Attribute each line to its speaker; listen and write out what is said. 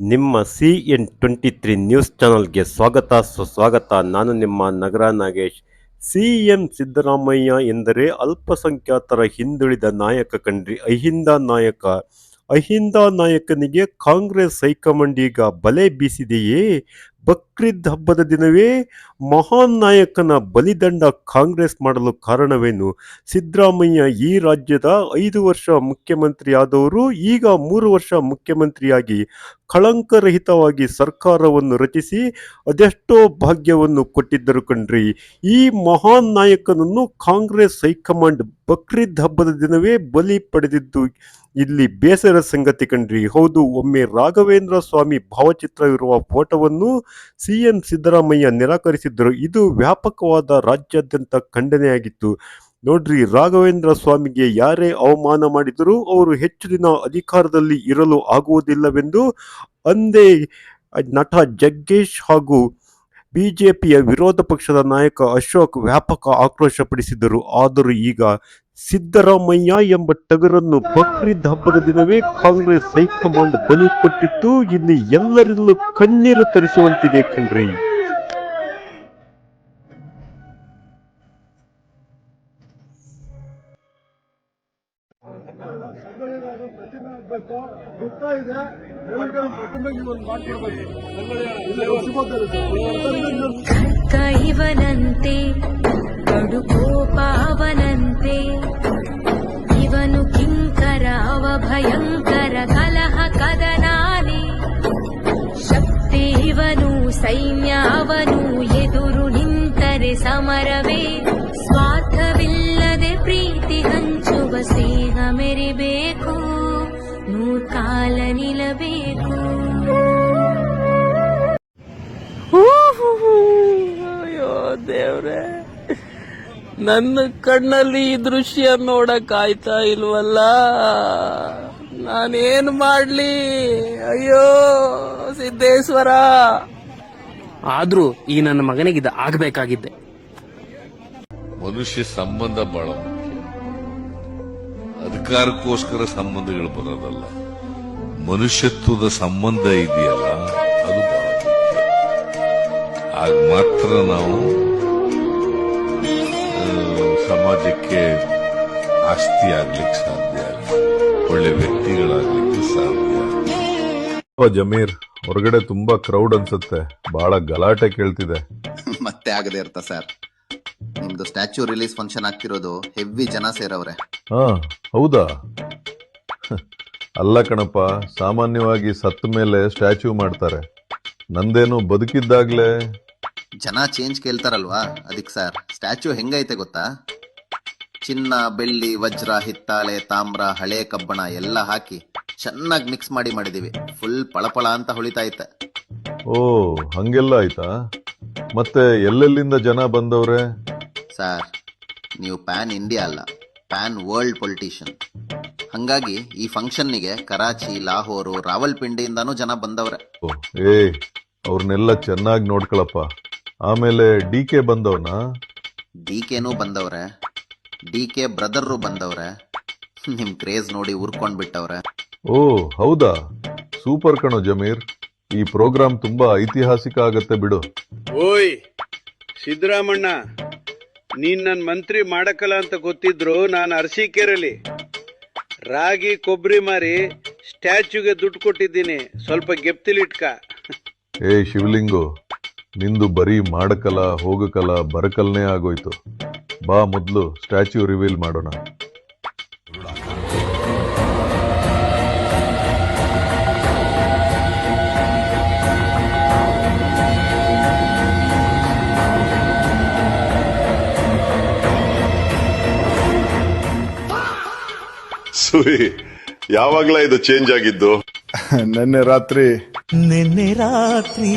Speaker 1: ನಿಮ್ಮ CN23 news ಚಾನಲ್ಗೆ ಸುಸ್ವಾಗತ. ನಾನು ನಿಮ್ಮ ನಗರ ನಾಗೇಶ್. ಸಿಎಂ ಸಿದ್ದರಾಮಯ್ಯ ಎಂದರೆ ಅಲ್ಪಸಂಖ್ಯಾತರ ಹಿಂದುಳಿದ ನಾಯಕ ಕಣ್ರಿ, ಅಹಿಂದ ನಾಯಕ. ಅಹಿಂದ ನಾಯಕನಿಗೆ ಕಾಂಗ್ರೆಸ್ ಹೈಕಮಾಂಡ್ ಈಗ ಬಲೆ ಬೀಸಿದೆಯೇ? ಬಕ್ರೀದ್ ಹಬ್ಬದ ದಿನವೇ ಮಹಾನ್ ನಾಯಕನ ಬಲಿದಂಡ ಕಾಂಗ್ರೆಸ್ ಮಾಡಲು ಕಾರಣವೇನು? ಸಿದ್ದರಾಮಯ್ಯ ಈ ರಾಜ್ಯದ 5 ವರ್ಷ ಮುಖ್ಯಮಂತ್ರಿ ಆದವರು ಈಗ 3 ವರ್ಷ ಮುಖ್ಯಮಂತ್ರಿಯಾಗಿ ಕಳಂಕರಹಿತವಾಗಿ ಸರ್ಕಾರವನ್ನು ರಚಿಸಿ ಅದೆಷ್ಟೋ ಭಾಗ್ಯವನ್ನು ಕೊಟ್ಟಿದ್ದರು ಕಣ್ರಿ. ಈ ಮಹಾನ್ ನಾಯಕನನ್ನು ಕಾಂಗ್ರೆಸ್ ಹೈಕಮಾಂಡ್ ಬಕ್ರೀದ್ ಹಬ್ಬದ ದಿನವೇ ಬಲಿ ಪಡೆದಿದ್ದು ಇಲ್ಲಿ ಬೇಸರ ಸಂಗತಿ ಕಣ್ರಿ. ಹೌದು, ಒಮ್ಮೆ ರಾಘವೇಂದ್ರ ಸ್ವಾಮಿ ಭಾವಚಿತ್ರವಿರುವ ಫೋಟೋವನ್ನು ಸಿಎಂ ಸಿದ್ದರಾಮಯ್ಯ ನಿರಾಕರಿಸಿದ್ದರು. ಇದು ವ್ಯಾಪಕವಾದ ರಾಜ್ಯಾದ್ಯಂತ ಖಂಡನೆಯಾಗಿತ್ತು. ನೋಡ್ರಿ, ರಾಘವೇಂದ್ರ ಸ್ವಾಮಿಗೆ ಯಾರೇ ಅವಮಾನ ಮಾಡಿದರೂ ಅವರು ಹೆಚ್ಚು ದಿನ ಅಧಿಕಾರದಲ್ಲಿ ಇರಲು ಆಗುವುದಿಲ್ಲವೆಂದು ಅಂದೇ ನಟ ಜಗ್ಗೇಶ್ ಹಾಗೂ ಬಿಜೆಪಿಯ ವಿರೋಧ ಪಕ್ಷದ ನಾಯಕ ಅಶೋಕ್ ವ್ಯಾಪಕ ಆಕ್ರೋಶಪಡಿಸಿದರು. ಆದರೂ ಈಗ ಸಿದ್ದರಾಮಯ್ಯ ಎಂಬ ಟಗರನ್ನು ಬಕ್ರೀದ್ ಹಬ್ಬದ ದಿನವೇ ಕಾಂಗ್ರೆಸ್ ಹೈಕಮಾಂಡ್ ಬಲಿ ಕೊಟ್ಟಿದ್ದು ಇಲ್ಲಿ ಎಲ್ಲರಲ್ಲೂ ಕಣ್ಣೀರು ತರಿಸುವಂತಿದೆ ಕಣ್ರಿ.
Speaker 2: ಇವನಂತೆ ಕಡು ಕೋಪವನಂತೆ ಇವನು ಕಿಂಕರ ಅವ ಭಯಂಕರ ಕಲಹ ಕದನಾನೆ ಶಕ್ತಿ ಇವನು ಸೈನ್ಯ ಅವನು ಎದುರು ನಿಂತರೆ ಸಮರವೇ ಸ್ವಾರ್ಥವಿಲ್ಲದೆ ಪ್ರೀತಿ ಹಂಚುವ ಸ್ನೇಹ ಮೆರಿಬೇಕು ನೂರ್ಕಾಲ ನಿಲ್ಲಬೇಕು.
Speaker 3: ಅಯ್ಯೋ ದೇವ್ರೆ, ನನ್ನ ಕಣ್ಣಲ್ಲಿ ಈ ದೃಶ್ಯ ನೋಡಕ್ ಆಯ್ತಾ ಇಲ್ವಲ್ಲ, ನಾನೇನು ಮಾಡ್ಲಿ? ಅಯ್ಯೋ ಸಿದ್ದೇಶ್ವರ. ಆದ್ರೂ ಈ ನನ್ನ ಮಗನಿಗಿದ ಆಗ್ಬೇಕಾಗಿದ್ದೆ.
Speaker 4: ಮನುಷ್ಯ ಸಂಬಂಧ ಬಹಳ ಮುಖ್ಯ. ಅಧಿಕಾರಕ್ಕೋಸ್ಕರ ಸಂಬಂಧಗಳು ಬರೋದಲ್ಲ, ಮನುಷ್ಯತ್ವದ ಸಂಬಂಧ ಇದೆಯಲ್ಲ ಅದು ಬಹಳ ಮುಖ್ಯ. ಆಗ ಮಾತ್ರ ನಾವು ಸಮಾಜಕ್ಕೆ ಆಸ್ತಿ ಆಗ್ಲಿಕ್ಕೆ ಸಾಧ್ಯ, ಒಳ್ಳೆ ವ್ಯಕ್ತಿಗಳಾಗ್ಲಿಕ್ಕೆ ಸಾಧ್ಯ.
Speaker 5: ಜಮೀರ್, ಹೊರಗಡೆ ತುಂಬಾ ಕ್ರೌಡ್ ಅನ್ಸುತ್ತೆ, ಬಹಳ ಗಲಾಟೆ ಕೇಳ್ತಿದೆ.
Speaker 6: ಮತ್ತೆ ಆಗದೆ ಇರ್ತಾ ಸರ್, ನಿಮ್ದು ಸ್ಟ್ಯಾಚ್ಯೂ ರಿಲೀಸ್ ಫಂಕ್ಷನ್ ಆಗ್ತಿರೋದು ಹೆವಿ ಜನ ಸೇರವ್ರೆ.
Speaker 5: ಹಾ ಹೌದಾ? ಅಲ್ಲ ಕಣಪ್ಪ, ಸಾಮಾನ್ಯವಾಗಿ ಸತ್ತ ಮೇಲೆ ಸ್ಟ್ಯಾಚ್ಯೂ ಮಾಡ್ತಾರೆ, ನಂದೇನು ಬದುಕಿದ್ದಾಗ್ಲೇ.
Speaker 6: ಜನ ಚೇಂಜ್ ಕೇಳ್ತಾರಲ್ವಾ, ಅದಕ್ಕೆ ಸರ್ ಸ್ಟ್ಯಾಚ್ಯೂ ಹೆಂಗೈತೆ ಗೊತ್ತಾ? ಚಿನ್ನ, ಬೆಳ್ಳಿ, ವಜ್ರ, ಹಿತ್ತಾಳೆ, ತಾಮ್ರ, ಹಳೆ ಕಬ್ಬಣ ಎಲ್ಲ ಹಾಕಿ ಚೆನ್ನಾಗಿ ಮಿಕ್ಸ್ ಮಾಡಿದೀವಿ. ಫುಲ್ ಪಳಪಳ ಅಂತ ಹೊಳಿತಾ ಐತೆ.
Speaker 5: ಓ, ಹಂಗೆಲ್ಲ ಆಯ್ತಾ? ಮತ್ತೆ ಎಲ್ಲೆಲ್ಲಿಂದ ಜನ ಬಂದವ್ರೆ?
Speaker 6: ಸರ್, ನೀವು ಪ್ಯಾನ್ ಇಂಡಿಯಾ ಅಲ್ಲ, ಪ್ಯಾನ್ ವರ್ಲ್ಡ್ ಪೊಲಿಟಿಷಿಯನ್. ಹಂಗಾಗಿ ಈ ಫಂಕ್ಷನ್ನಿಗೆ ಕರಾಚಿ, ಲಾಹೋರು, ರಾವಲ್ಪಿಂಡಿಯಿಂದಾನೂ ಜನ ಬಂದವ್ರೆ.
Speaker 5: ಅವ್ರನ್ನೆಲ್ಲ ಚೆನ್ನಾಗಿ ನೋಡ್ಕೊಳಪ್ಪ. ಆಮೇಲೆ ಡಿಕೆ ಬಂದವನ?
Speaker 6: ಡಿಕೆನೂ ಬಂದವ್ರೆ, ಡಿಕೆ ಬ್ರದರ್ರು ಬಂದವ್ರೆ. ನಿಮ್ ಕ್ರೇಜ್ ನೋಡಿ ಉರ್ಕೊಂಡ್ ಬಿಟ್ಟವ್ರೆ.
Speaker 5: ಓ ಹೌದಾ? ಸೂಪರ್ ಕಣೋ ಜಮೀರ್, ಈ ಪ್ರೋಗ್ರಾಮ್ ತುಂಬಾ ಐತಿಹಾಸಿಕ ಆಗತ್ತೆ ಬಿಡು.
Speaker 7: ಓಯ್ ಸಿದ್ದರಾಮಣ್ಣ, ನೀನ್ ನನ್ ಮಂತ್ರಿ ಮಾಡಕಲ್ಲ ಅಂತ ಗೊತ್ತಿದ್ರು ನಾನು ಅರಸೀಕೆರೆಯಲ್ಲಿ ರಾಗಿ ಕೊಬ್ಬರಿ ಮಾರಿ ಸ್ಟ್ಯಾಚ್ಯೂಗೆ ದುಡ್ಡು ಕೊಟ್ಟಿದ್ದೀನಿ, ಸ್ವಲ್ಪ ಗೆಪ್ತಿಲಿಟ್ಕ.
Speaker 5: ಶಿವಲಿಂಗು, ನಿಂದು ಬರೀ ಮಾಡಕಲ ಹೋಗಕಲ ಬರಕಲ್ನೇ ಆಗೋಯ್ತು. ಬಾ ಮೊದಲು ಸ್ಟ್ಯಾಚ್ಯೂ ರಿವೀಲ್ ಮಾಡೋಣ.
Speaker 8: ಸುರಿ, ಯಾವಾಗ್ಲಾ ಇದು ಚೇಂಜ್ ಆಗಿದ್ದು?
Speaker 9: ನಿನ್ನೆ ರಾತ್ರಿ
Speaker 10: ನಿನ್ನೆ ರಾತ್ರಿ